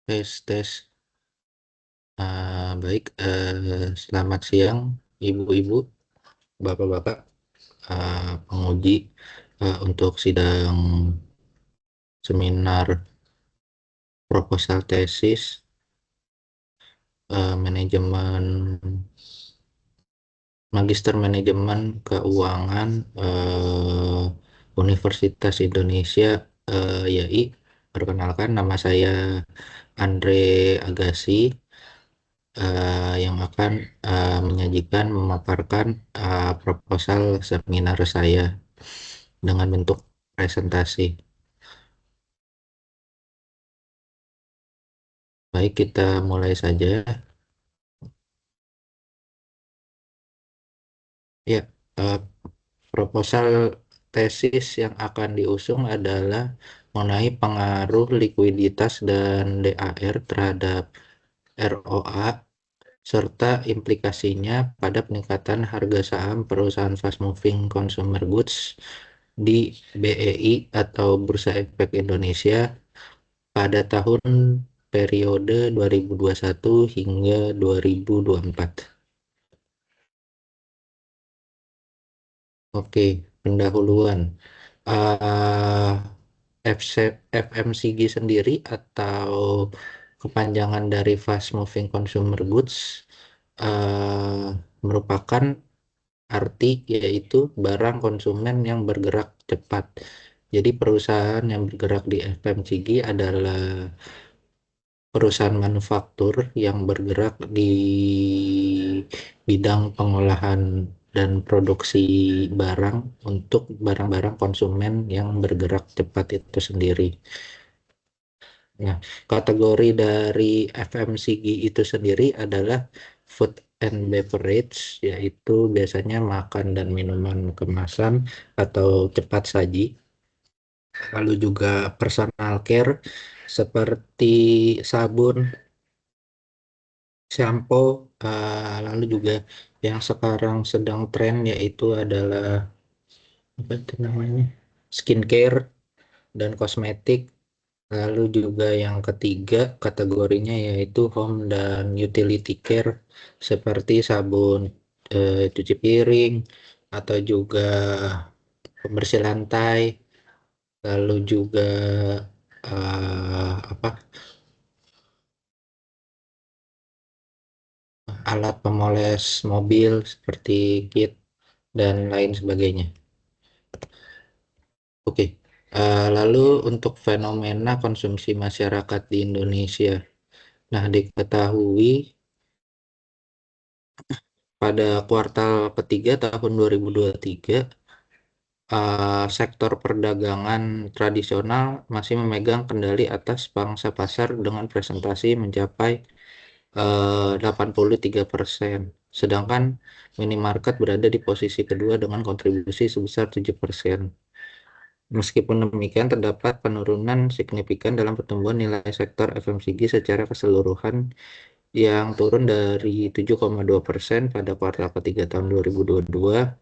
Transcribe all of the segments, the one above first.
Tes, tes. Baik, selamat siang, ibu-ibu, bapak-bapak, penguji untuk sidang seminar proposal tesis manajemen Magister Manajemen Keuangan Universitas Indonesia YAI. Perkenalkan, nama saya Andre Agassi, yang akan menyajikan, memaparkan proposal seminar saya dengan bentuk presentasi. Baik, kita mulai saja. Ya, eh, proposal tesis yang akan diusung adalah mengenai pengaruh likuiditas dan DAR terhadap ROA serta implikasinya pada peningkatan harga saham perusahaan fast moving consumer goods di BEI atau Bursa Efek Indonesia pada tahun periode 2021 hingga 2024. Oke, pendahuluan. Uh, FMCG sendiri atau kepanjangan dari Fast Moving Consumer Goods merupakan arti yaitu barang konsumen yang bergerak cepat. Jadi perusahaan yang bergerak di FMCG adalah perusahaan manufaktur yang bergerak di bidang pengolahan dan produksi barang untuk barang-barang konsumen yang bergerak cepat itu sendiri. Nah, kategori dari FMCG itu sendiri adalah food and beverage, yaitu biasanya makan dan minuman kemasan atau cepat saji. Lalu juga personal care seperti sabun, shampoo, lalu juga yang sekarang sedang tren yaitu adalah apa itu namanya, skincare dan kosmetik. Lalu juga yang ketiga kategorinya yaitu home dan utility care seperti sabun cuci piring atau juga pembersih lantai, lalu juga apa, alat pemoles mobil seperti kit dan lain sebagainya. Oke, lalu untuk fenomena konsumsi masyarakat di Indonesia. Nah, diketahui pada kuartal ketiga tahun 2023, sektor perdagangan tradisional masih memegang kendali atas pangsa pasar dengan presentasi mencapai 83%. Sedangkan minimarket berada di posisi kedua dengan kontribusi sebesar 7%. Meskipun demikian, terdapat penurunan signifikan dalam pertumbuhan nilai sektor FMCG secara keseluruhan yang turun dari 7,2% pada kuartal ketiga tahun 2022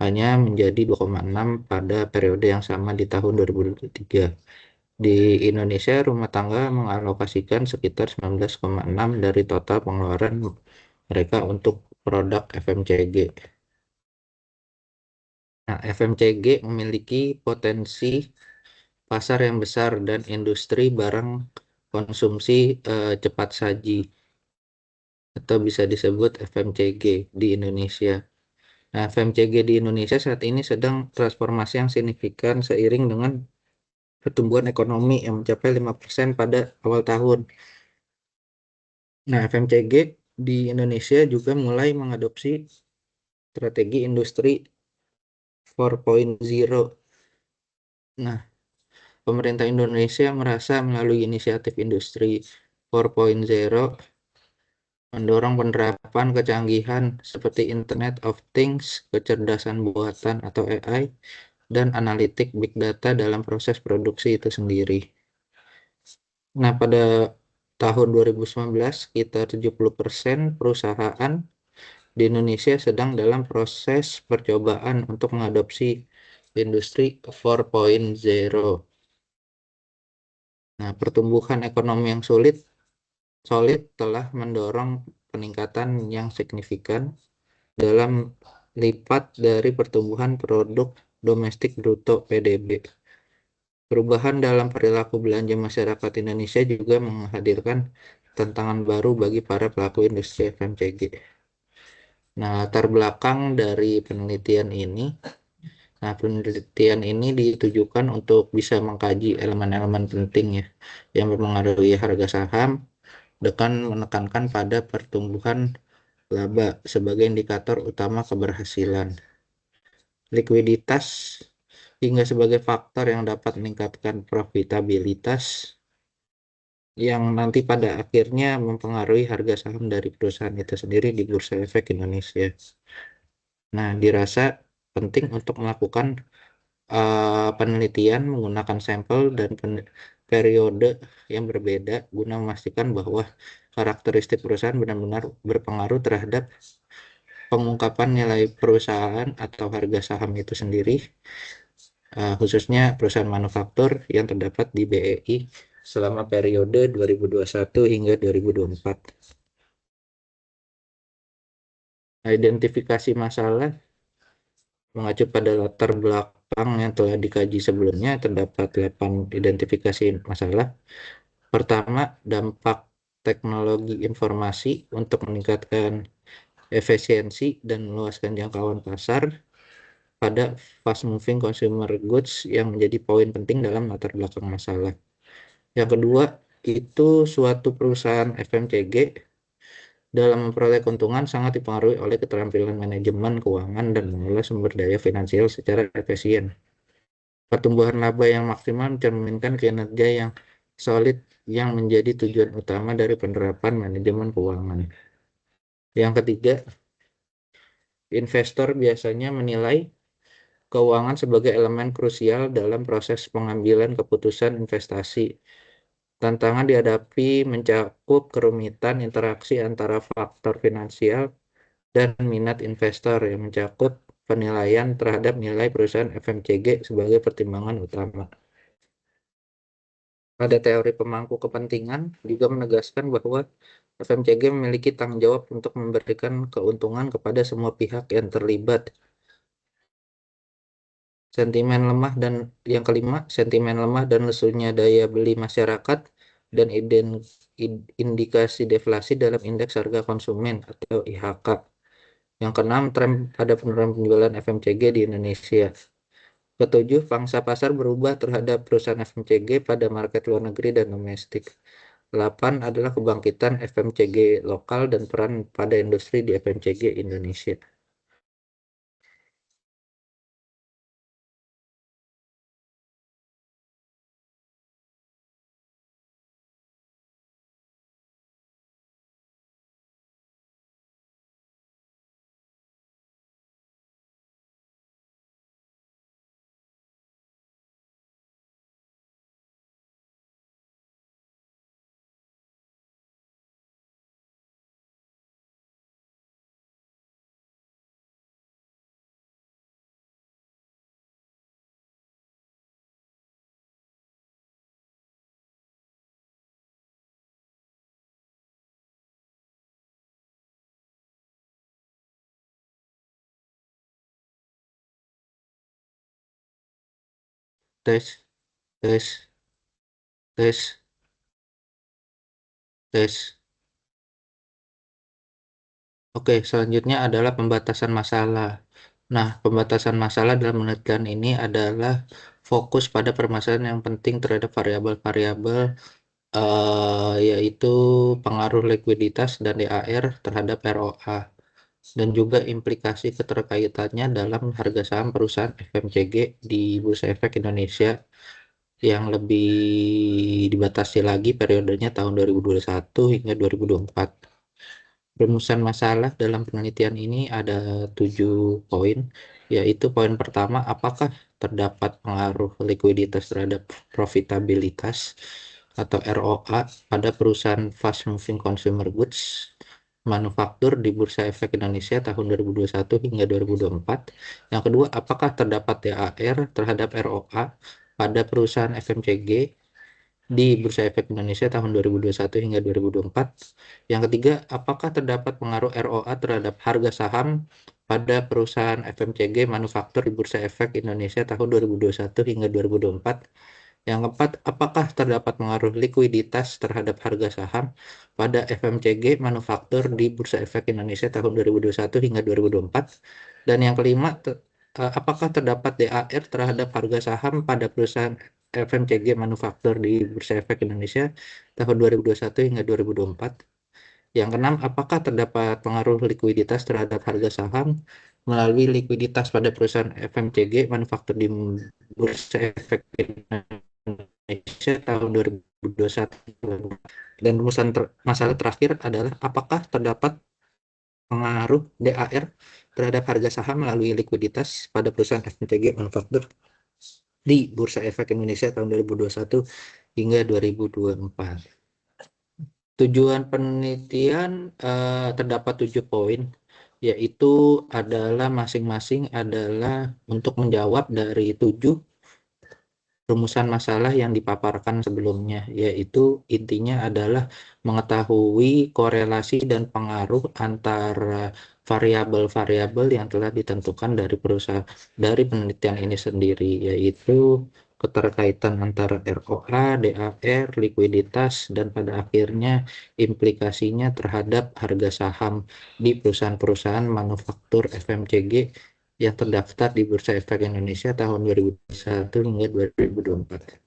hanya menjadi 2,6 pada periode yang sama di tahun 2023. Di Indonesia, rumah tangga mengalokasikan sekitar 19,6 dari total pengeluaran mereka untuk produk FMCG. Nah, FMCG memiliki potensi pasar yang besar dan industri barang konsumsi cepat saji atau bisa disebut FMCG di Indonesia. Nah, FMCG di Indonesia saat ini sedang transformasi yang signifikan seiring dengan pertumbuhan ekonomi yang mencapai 5% pada awal tahun. Nah, FMCG di Indonesia juga mulai mengadopsi strategi industri 4.0. Nah, pemerintah Indonesia merasa melalui inisiatif industri 4.0 mendorong penerapan kecanggihan seperti Internet of Things, kecerdasan buatan atau AI, dan analitik big data dalam proses produksi itu sendiri. Nah, pada tahun 2019, sekitar 70% perusahaan di Indonesia sedang dalam proses percobaan untuk mengadopsi industri 4.0. Nah, pertumbuhan ekonomi yang sulit Solid telah mendorong peningkatan yang signifikan dalam lipat dari pertumbuhan produk domestik bruto (PDB). Perubahan dalam perilaku belanja masyarakat Indonesia juga menghadirkan tantangan baru bagi para pelaku industri FMCG. Nah, latar belakang dari penelitian ini ditujukan untuk bisa mengkaji elemen-elemen penting ya yang mempengaruhi harga saham dengan menekankan pada pertumbuhan laba sebagai indikator utama keberhasilan. Likuiditas hingga sebagai faktor yang dapat meningkatkan profitabilitas yang nanti pada akhirnya mempengaruhi harga saham dari perusahaan itu sendiri di Bursa Efek Indonesia. Nah, dirasa penting untuk melakukan penelitian menggunakan sampel dan periode yang berbeda guna memastikan bahwa karakteristik perusahaan benar-benar berpengaruh terhadap pengungkapan nilai perusahaan atau harga saham itu sendiri, khususnya perusahaan manufaktur yang terdapat di BEI selama periode 2021 hingga 2024. Identifikasi masalah mengacu pada latar belakang yang telah dikaji sebelumnya, terdapat 8 identifikasi masalah. Pertama, dampak teknologi informasi untuk meningkatkan efisiensi dan meluaskan jangkauan pasar pada fast moving consumer goods yang menjadi poin penting dalam latar belakang masalah. Yang kedua, itu suatu perusahaan FMCG dalam memperoleh keuntungan sangat dipengaruhi oleh keterampilan manajemen keuangan dan mengelola sumber daya finansial secara efisien. Pertumbuhan laba yang maksimal mencerminkan kinerja yang solid yang menjadi tujuan utama dari penerapan manajemen keuangan. Yang ketiga, investor biasanya menilai keuangan sebagai elemen krusial dalam proses pengambilan keputusan investasi. Tantangan dihadapi mencakup kerumitan interaksi antara faktor finansial dan minat investor yang mencakup penilaian terhadap nilai perusahaan FMCG sebagai pertimbangan utama. Pada teori pemangku kepentingan juga menegaskan bahwa FMCG memiliki tanggung jawab untuk memberikan keuntungan kepada semua pihak yang terlibat. Yang kelima, sentimen lemah dan lesunya daya beli masyarakat dan indikasi deflasi dalam indeks harga konsumen atau IHK. Yang keenam, tren pada penurunan penjualan FMCG di Indonesia. Ketujuh, pangsa pasar berubah terhadap perusahaan FMCG pada market luar negeri dan domestik. 8 adalah kebangkitan FMCG lokal dan peran pada industri di FMCG Indonesia. Tes, tes, tes, tes. Oke, selanjutnya adalah pembatasan masalah. Nah, pembatasan masalah dalam penelitian ini adalah fokus pada permasalahan yang penting terhadap variabel-variabel yaitu pengaruh likuiditas dan DAR terhadap ROA dan juga implikasi keterkaitannya dalam harga saham perusahaan FMCG di Bursa Efek Indonesia yang lebih dibatasi lagi periodenya tahun 2021 hingga 2024. Rumusan masalah dalam penelitian ini ada 7 poin, yaitu poin pertama, apakah terdapat pengaruh likuiditas terhadap profitabilitas atau ROA pada perusahaan fast moving consumer goods manufaktur di Bursa Efek Indonesia tahun 2021 hingga 2024. Yang kedua, apakah terdapat DAR terhadap ROA pada perusahaan FMCG di Bursa Efek Indonesia tahun 2021 hingga 2024. Yang ketiga, apakah terdapat pengaruh ROA terhadap harga saham pada perusahaan FMCG manufaktur di Bursa Efek Indonesia tahun 2021 hingga 2024? Yang keempat, apakah terdapat pengaruh likuiditas terhadap harga saham pada FMCG manufaktur di Bursa Efek Indonesia tahun 2021 hingga 2024? Dan yang kelima, apakah terdapat DAR terhadap harga saham pada perusahaan FMCG manufaktur di Bursa Efek Indonesia tahun 2021 hingga 2024? Yang keenam, apakah terdapat pengaruh likuiditas terhadap harga saham melalui likuiditas pada perusahaan FMCG manufaktur di Bursa Efek Indonesia tahun 2021? Dan masalah terakhir adalah apakah terdapat pengaruh DAR terhadap harga saham melalui likuiditas pada perusahaan FMCG manufaktur di Bursa Efek Indonesia tahun 2021 hingga 2024. Tujuan penelitian terdapat 7 poin, yaitu adalah masing-masing adalah untuk menjawab dari 7 rumusan masalah yang dipaparkan sebelumnya, yaitu intinya adalah mengetahui korelasi dan pengaruh antara variabel-variabel yang telah ditentukan dari perusahaan dari penelitian ini sendiri, yaitu keterkaitan antara ROA, DAR, likuiditas, dan pada akhirnya implikasinya terhadap harga saham di perusahaan-perusahaan manufaktur FMCG yang terdaftar di Bursa Efek Indonesia tahun 2021 hingga 2024.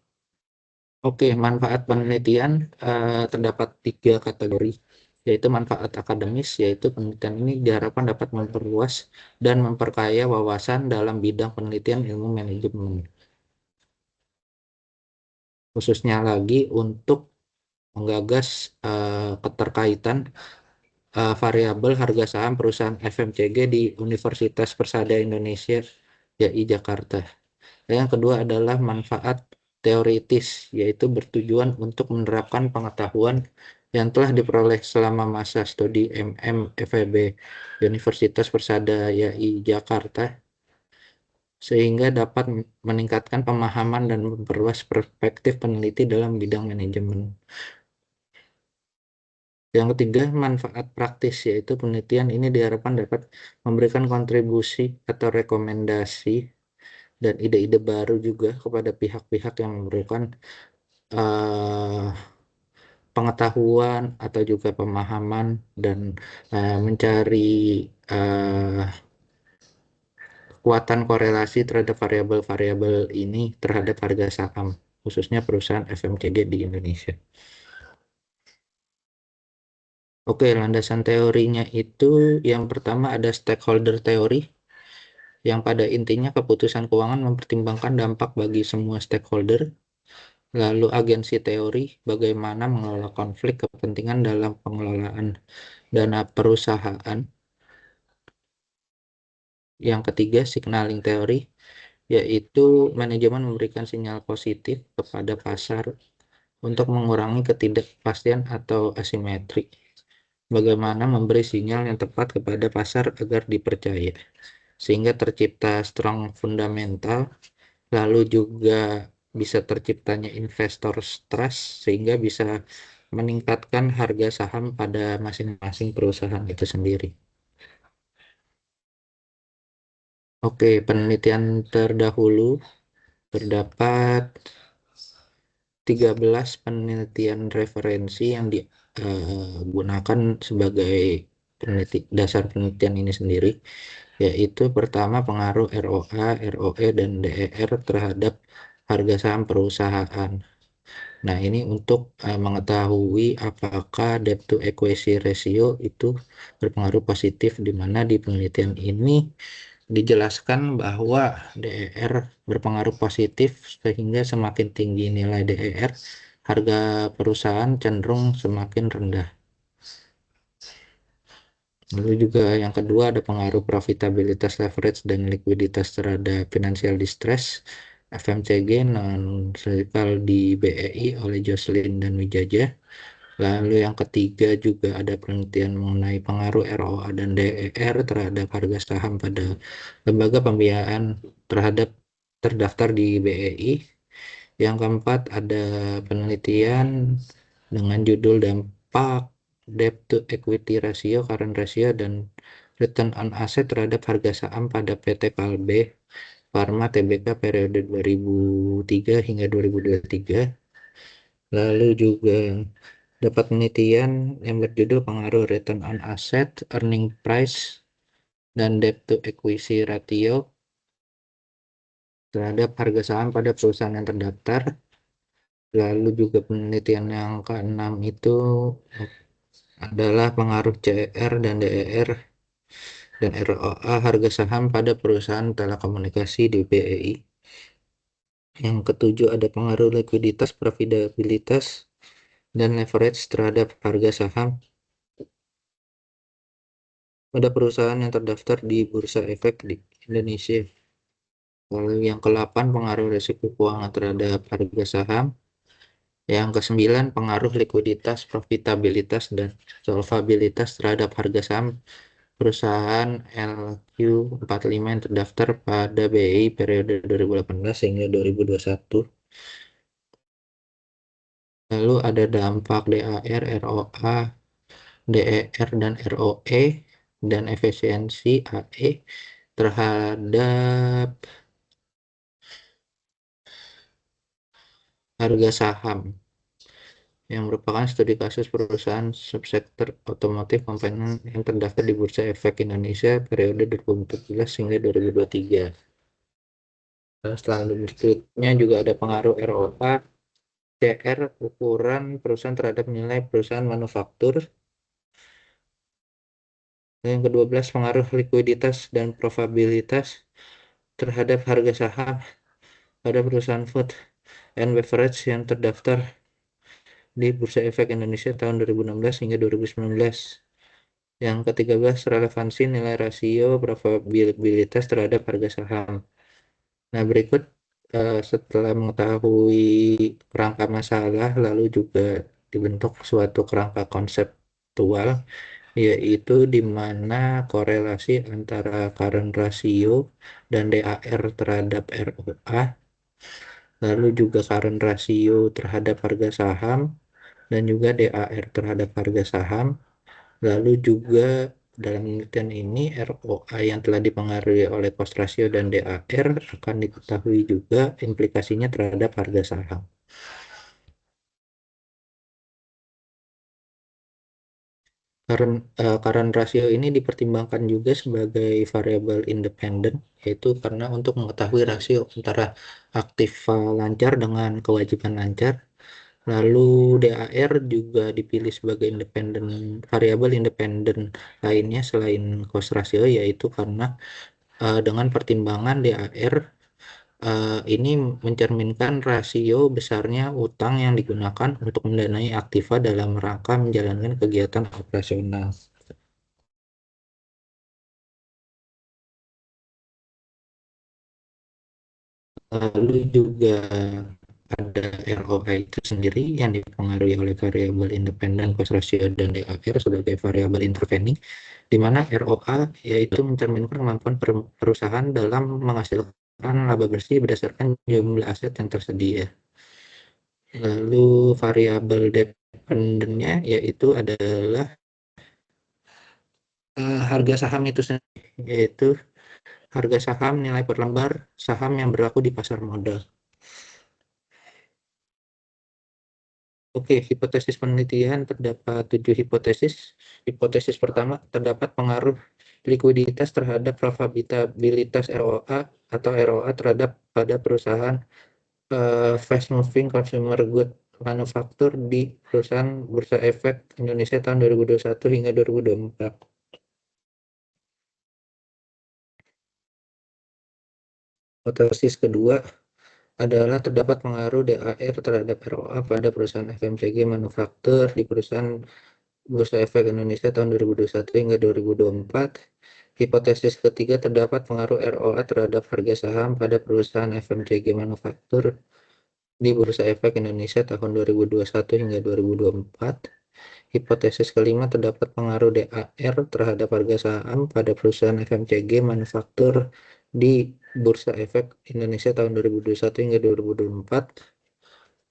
Oke, manfaat penelitian terdapat 3 kategori, yaitu manfaat akademis, yaitu penelitian ini diharapkan dapat memperluas dan memperkaya wawasan dalam bidang penelitian ilmu manajemen. Khususnya lagi untuk menggagas keterkaitan variabel harga saham perusahaan FMCG di Universitas Persada Indonesia, YAI Jakarta. Yang kedua adalah manfaat teoritis, yaitu bertujuan untuk menerapkan pengetahuan yang telah diperoleh selama masa studi MM FEB Universitas Persada YAI Jakarta, sehingga dapat meningkatkan pemahaman dan memperluas perspektif peneliti dalam bidang manajemen. Yang ketiga, manfaat praktis, yaitu penelitian ini diharapkan dapat memberikan kontribusi atau rekomendasi dan ide-ide baru juga kepada pihak-pihak yang memerlukan eh, pengetahuan atau juga pemahaman dan mencari eh, kekuatan korelasi terhadap variabel-variabel ini terhadap harga saham, khususnya perusahaan FMCG di Indonesia. Oke, landasan teorinya itu yang pertama ada stakeholder teori, yang pada intinya keputusan keuangan mempertimbangkan dampak bagi semua stakeholder. Lalu agensi teori, bagaimana mengelola konflik kepentingan dalam pengelolaan dana perusahaan. Yang ketiga, signaling teori, yaitu manajemen memberikan sinyal positif kepada pasar untuk mengurangi ketidakpastian atau asimetri. Bagaimana memberi sinyal yang tepat kepada pasar agar dipercaya, sehingga tercipta strong fundamental, lalu juga bisa terciptanya investor trust, sehingga bisa meningkatkan harga saham pada masing-masing perusahaan itu sendiri. Oke, penelitian terdahulu terdapat 13 penelitian referensi yang digunakan sebagai dasar penelitian ini sendiri, yaitu pertama pengaruh ROA, ROE, dan DER terhadap harga saham perusahaan. Nah, ini untuk mengetahui apakah debt to equity ratio itu berpengaruh positif, di mana di penelitian ini dijelaskan bahwa DER berpengaruh positif, sehingga semakin tinggi nilai DER, harga perusahaan cenderung semakin rendah. Lalu juga yang kedua ada pengaruh profitabilitas leverage dan likuiditas terhadap financial distress FMCG non-cyclical di BEI oleh Jocelyn dan Wijaja. Lalu yang ketiga juga ada penelitian mengenai pengaruh ROA dan DER terhadap harga saham pada lembaga pembiayaan terhadap terdaftar di BEI, Yang keempat, ada penelitian dengan judul dampak debt to equity ratio, current ratio, dan return on asset terhadap harga saham pada PT Kalbe Farma Tbk periode 2003 hingga 2023. Lalu juga dapat penelitian yang berjudul pengaruh return on asset, earning price, dan debt to equity ratio terhadap harga saham pada perusahaan yang terdaftar. Lalu juga penelitian yang keenam itu adalah pengaruh CR dan DER dan ROA harga saham pada perusahaan telekomunikasi di BEI. Yang ketujuh, ada pengaruh likuiditas, profitabilitas, dan leverage terhadap harga saham pada perusahaan yang terdaftar di Bursa Efek di Indonesia. Lalu yang ke-8, pengaruh risiko keuangan terhadap harga saham. Yang ke-9, pengaruh likuiditas, profitabilitas, dan solvabilitas terhadap harga saham perusahaan LQ45 yang terdaftar pada BI periode 2018 hingga 2021. Lalu ada dampak DAR, ROA, DER, dan ROE, dan efisiensi AE terhadap harga saham, yang merupakan studi kasus perusahaan subsektor otomotif komponen yang terdaftar di Bursa Efek Indonesia periode 2014 hingga 2023. Selanjutnya berikutnya juga ada pengaruh ROA, CR, ukuran perusahaan terhadap nilai perusahaan manufaktur. Yang ke-12, pengaruh likuiditas dan probabilitas terhadap harga saham pada perusahaan food and beverage yang terdaftar di Bursa Efek Indonesia tahun 2016 hingga 2019. Yang ke-13, relevansi nilai rasio probabilitas terhadap harga saham. Nah, berikut setelah mengetahui kerangka masalah, lalu juga dibentuk suatu kerangka konseptual, yaitu di mana korelasi antara current ratio dan DAR terhadap ROA, lalu juga current ratio terhadap harga saham, dan juga DAR terhadap harga saham. Lalu juga dalam penelitian ini ROA yang telah dipengaruhi oleh cost ratio dan DAR akan diketahui juga implikasinya terhadap harga saham. Current ratio ini dipertimbangkan juga sebagai variabel independen, yaitu karena untuk mengetahui rasio antara aktiva lancar dengan kewajiban lancar. Lalu DAR juga dipilih sebagai variabel independen lainnya selain cost ratio, yaitu karena dengan pertimbangan DAR ini mencerminkan rasio besarnya utang yang digunakan untuk mendanai aktiva dalam rangka menjalankan kegiatan operasional. Lalu juga ada ROI itu sendiri yang dipengaruhi oleh variabel independen cost ratio dan DAR sebagai variabel intervening, di mana ROA yaitu mencerminkan kemampuan perusahaan dalam menghasilkan laba bersih berdasarkan jumlah aset yang tersedia. Lalu variabel dependennya yaitu adalah harga saham itu sendiri, yaitu harga saham nilai per lembar saham yang berlaku di pasar modal. Oke, hipotesis penelitian terdapat 7 hipotesis. Hipotesis pertama, terdapat pengaruh likuiditas terhadap profitabilitas ROA atau ROA terhadap pada perusahaan fast moving consumer good manufaktur di perusahaan Bursa Efek Indonesia tahun 2021 hingga 2024. Hipotesis kedua adalah terdapat pengaruh DAR terhadap ROA pada perusahaan FMCG manufaktur di perusahaan Bursa Efek Indonesia tahun 2021 hingga 2024. Hipotesis ketiga, terdapat pengaruh ROA terhadap harga saham pada perusahaan FMCG manufaktur di Bursa Efek Indonesia tahun 2021 hingga 2024. Hipotesis kelima, terdapat pengaruh DAR terhadap harga saham pada perusahaan FMCG manufaktur di Bursa Efek Indonesia tahun 2021 hingga 2024.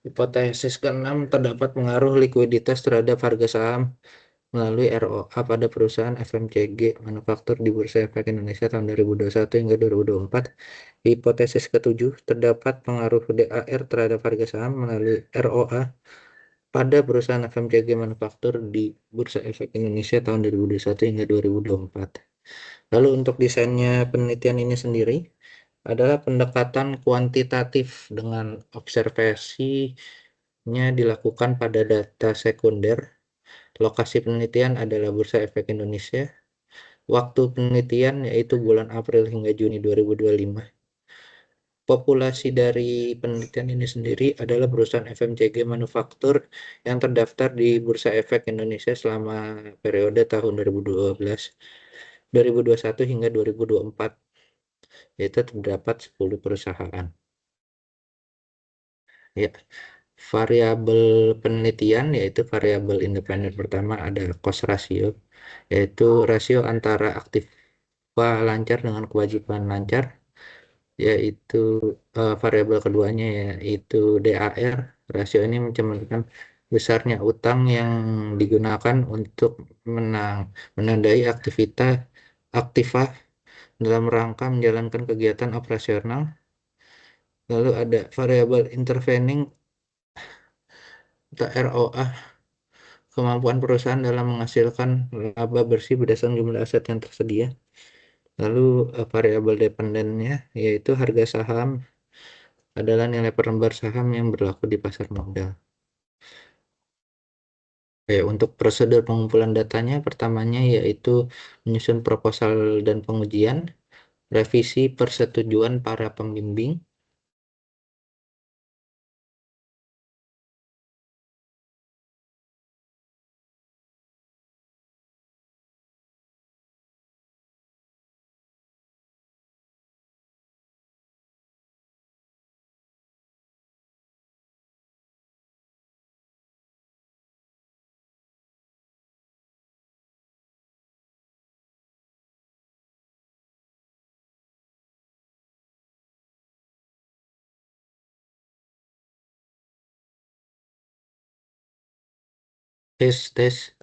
Hipotesis keenam, terdapat pengaruh likuiditas terhadap harga saham melalui ROA pada perusahaan FMCG manufaktur di Bursa Efek Indonesia tahun 2021 hingga 2024. Hipotesis ketujuh, terdapat pengaruh DAR terhadap harga saham melalui ROA pada perusahaan FMCG manufaktur di Bursa Efek Indonesia tahun 2021 hingga 2024. Lalu untuk desainnya penelitian ini sendiri adalah pendekatan kuantitatif dengan observasinya dilakukan pada data sekunder. Lokasi penelitian adalah Bursa Efek Indonesia. Waktu penelitian yaitu bulan April hingga Juni 2025. Populasi dari penelitian ini sendiri adalah perusahaan FMCG manufaktur yang terdaftar di Bursa Efek Indonesia selama periode tahun 2012, 2021 hingga 2024, yaitu terdapat 10 perusahaan. Ya, variabel penelitian yaitu variabel independen pertama ada cost ratio, yaitu rasio antara aktiva lancar dengan kewajiban lancar, yaitu variabel keduanya yaitu DAR. Rasio ini mencerminkan besarnya utang yang digunakan untuk menandai aktiva dalam rangka menjalankan kegiatan operasional. Lalu ada variabel intervening atau ROA, kemampuan perusahaan dalam menghasilkan laba bersih berdasarkan jumlah aset yang tersedia. Lalu variabel dependennya yaitu harga saham adalah nilai per lembar saham yang berlaku di pasar modal. Untuk prosedur pengumpulan datanya, pertamanya yaitu menyusun proposal dan pengujian, revisi persetujuan para pembimbing, tes.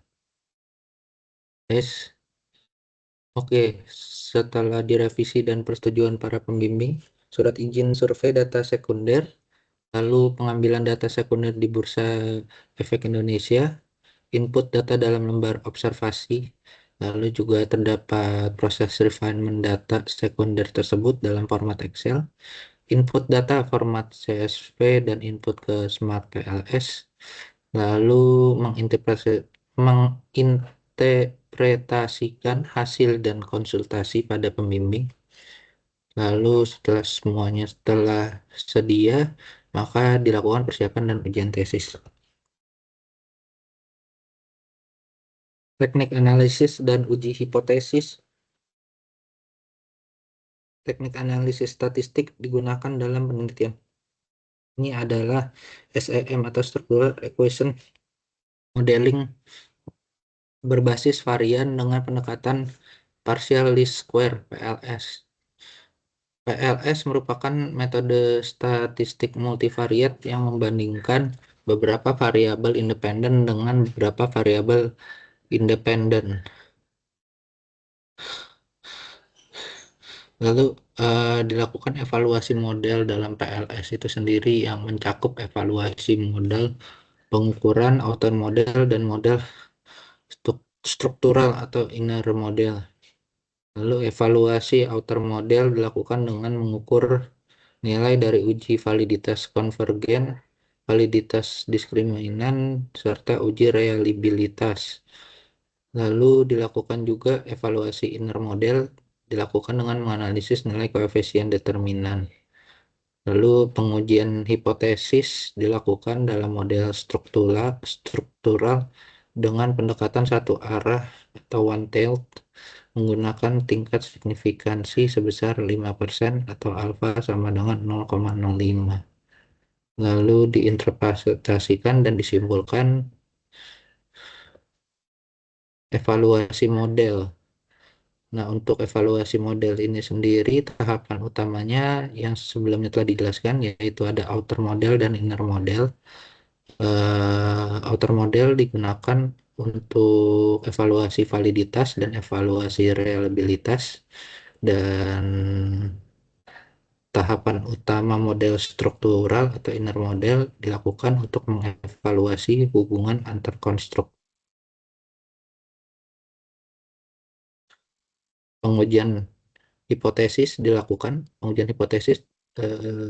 Oke, setelah direvisi dan persetujuan para pembimbing, surat izin survei data sekunder, lalu pengambilan data sekunder di Bursa Efek Indonesia, input data dalam lembar observasi, lalu juga terdapat proses refinement data sekunder tersebut dalam format Excel, input data format CSV dan input ke Smart PLS, lalu menginterpretasikan hasil dan konsultasi pada pembimbing. Lalu setelah sedia, maka dilakukan persiapan dan ujian tesis. Teknik analisis dan uji hipotesis. Teknik analisis statistik digunakan dalam penelitian. Ini adalah SEM atau Structural Equation Modeling berbasis varian dengan pendekatan partial least square (PLS). PLS merupakan metode statistik multivariat yang membandingkan beberapa variabel independen dengan beberapa variabel independen. Lalu dilakukan evaluasi model dalam PLS itu sendiri yang mencakup evaluasi model, pengukuran outer model, dan model struktural atau inner model. Lalu evaluasi outer model dilakukan dengan mengukur nilai dari uji validitas konvergen, validitas diskriminan, serta uji reliabilitas. Lalu dilakukan juga evaluasi inner model, dilakukan dengan menganalisis nilai koefisien determinan. Lalu pengujian hipotesis dilakukan dalam model struktural dengan pendekatan satu arah atau one-tailed, menggunakan tingkat signifikansi sebesar 5% atau alfa sama dengan 0,05. Lalu diinterpretasikan dan disimpulkan evaluasi model. Nah, untuk evaluasi model ini sendiri, tahapan utamanya yang sebelumnya telah dijelaskan, yaitu ada outer model dan inner model. Outer model digunakan untuk evaluasi validitas dan evaluasi reliabilitas, dan tahapan utama model struktural atau inner model dilakukan untuk mengevaluasi hubungan antar konstruk. Pengujian hipotesis dilakukan. Pengujian hipotesis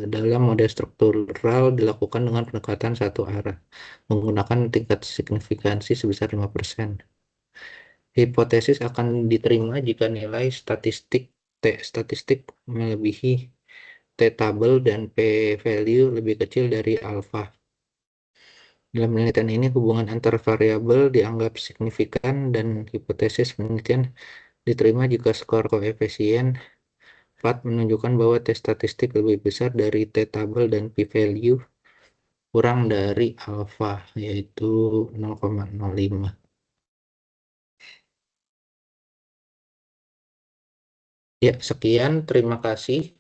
dalam model struktural dilakukan dengan pendekatan satu arah, menggunakan tingkat signifikansi sebesar 5%. Hipotesis akan diterima jika nilai statistik T statistik melebihi T tabel dan p-value lebih kecil dari alfa. Dalam penelitian ini, hubungan antar variabel dianggap signifikan dan hipotesis penelitian diterima jika skor koefisien 4 menunjukkan bahwa T statistik lebih besar dari T tabel dan p-value kurang dari alfa, yaitu 0,05. Ya, sekian. Terima kasih.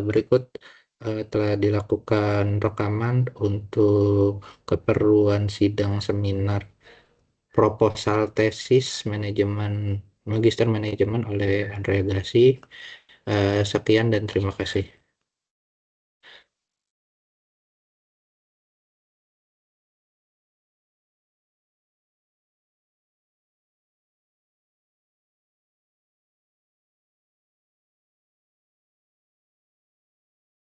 Berikut telah dilakukan rekaman untuk keperluan sidang seminar proposal tesis manajemen magister manajemen oleh Andrea Gassi. Sekian dan terima kasih.